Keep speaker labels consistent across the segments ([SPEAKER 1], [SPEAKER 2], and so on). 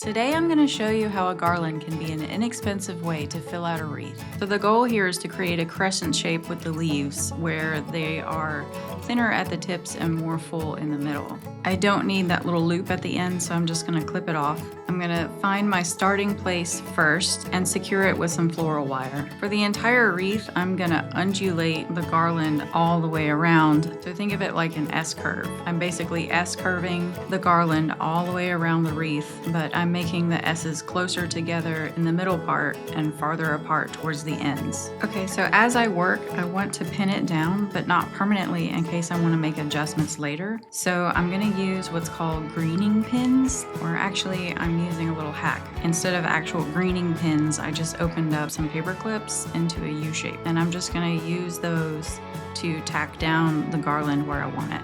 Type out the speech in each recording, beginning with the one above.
[SPEAKER 1] Today I'm going to show you how a garland can be an inexpensive way to fill out a wreath. So the goal here is to create a crescent shape with the leaves where they are thinner at the tips and more full in the middle. I don't need that little loop at the end, so I'm just going to clip it off. I'm going to find my starting place first and secure it with some floral wire. For the entire wreath, I'm going to undulate the garland all the way around. So think of it like an S-curve. I'm basically S-curving the garland all the way around the wreath, but I'm making the S's closer together in the middle part and farther apart towards the ends. Okay, so as I work, I want to pin it down, but not permanently in case I want to make adjustments later. So I'm going to use what's called greening pins, or actually I'm using a little hack. Instead of actual greening pins, I just opened up some paper clips into a U shape, and I'm just going to use those to tack down the garland where I want it.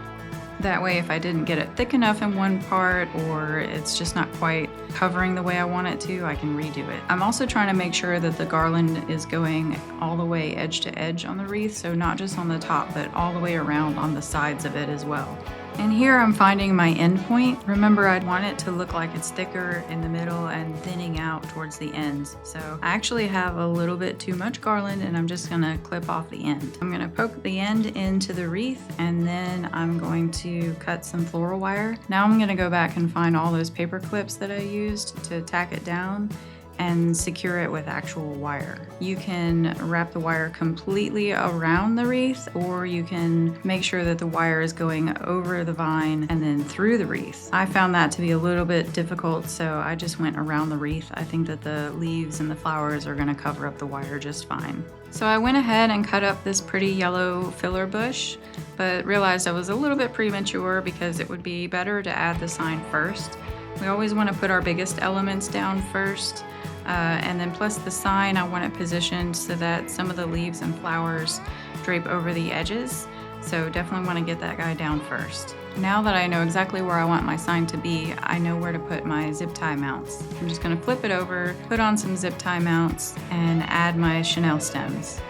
[SPEAKER 1] That way, if I didn't get it thick enough in one part or it's just not quite covering the way I want it to, I can redo it. I'm also trying to make sure that the garland is going all the way edge to edge on the wreath, so not just on the top, but all the way around on the sides of it as well. And here I'm finding my end point. Remember, I'd want it to look like it's thicker in the middle and thinning out towards the ends. So I actually have a little bit too much garland and I'm just gonna clip off the end. I'm gonna poke the end into the wreath and then I'm going to cut some floral wire. Now I'm gonna go back and find all those paper clips that I used to tack it down and secure it with actual wire. You can wrap the wire completely around the wreath, or you can make sure that the wire is going over the vine and then through the wreath. I found that to be a little bit difficult, so I just went around the wreath. I think that the leaves and the flowers are gonna cover up the wire just fine. So I went ahead and cut up this pretty yellow filler bush, but realized I was a little bit premature because it would be better to add the sign first. We always want to put our biggest elements down first, and then plus the sign, I want it positioned so that some of the leaves and flowers drape over the edges. So definitely want to get that guy down first. Now that I know exactly where I want my sign to be, I know where to put my zip tie mounts. I'm just going to flip it over, put on some zip tie mounts, and add my chenille stems.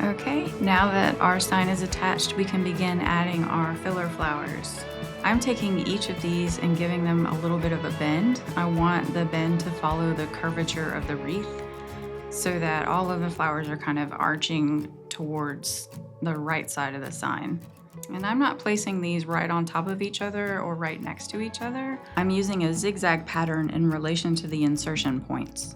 [SPEAKER 1] Okay, now that our sign is attached, we can begin adding our filler flowers. I'm taking each of these and giving them a little bit of a bend. I want the bend to follow the curvature of the wreath so that all of the flowers are kind of arching towards the right side of the sign. And I'm not placing these right on top of each other or right next to each other. I'm using a zigzag pattern in relation to the insertion points.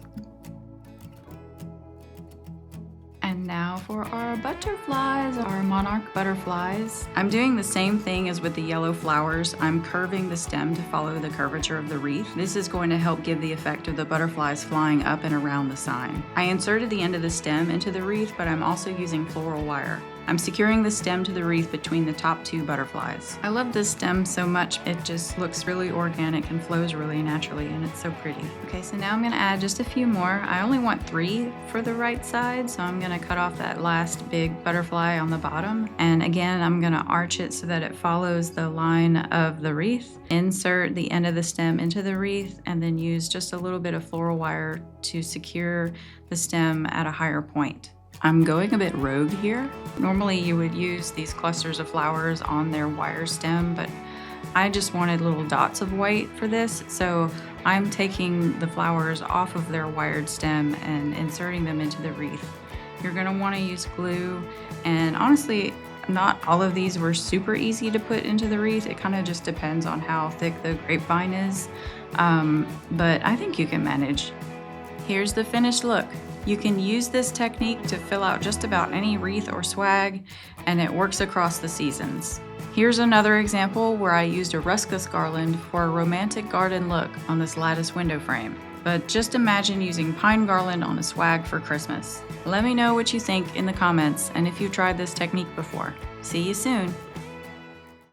[SPEAKER 1] And now for our butterflies, our Monarch butterflies. I'm doing the same thing as with the yellow flowers. I'm curving the stem to follow the curvature of the wreath. This is going to help give the effect of the butterflies flying up and around the sign. I inserted the end of the stem into the wreath, but I'm also using floral wire. I'm securing the stem to the wreath between the top two butterflies. I love this stem so much, it just looks really organic and flows really naturally, and it's so pretty. Okay, so now I'm gonna add just a few more. I only want 3 for the right side, so I'm gonna cut off that last big butterfly on the bottom. And again, I'm gonna arch it so that it follows the line of the wreath. Insert the end of the stem into the wreath, and then use just a little bit of floral wire to secure the stem at a higher point. I'm going a bit rogue here. Normally you would use these clusters of flowers on their wire stem, but I just wanted little dots of white for this, so I'm taking the flowers off of their wired stem and inserting them into the wreath. You're going to want to use glue, and honestly, not all of these were super easy to put into the wreath. It kind of just depends on how thick the grapevine is, but I think you can manage. Here's the finished look. You can use this technique to fill out just about any wreath or swag, and it works across the seasons. Here's another example where I used a ruscus garland for a romantic garden look on this lattice window frame. But just imagine using pine garland on a swag for Christmas. Let me know what you think in the comments and if you've tried this technique before. See you soon!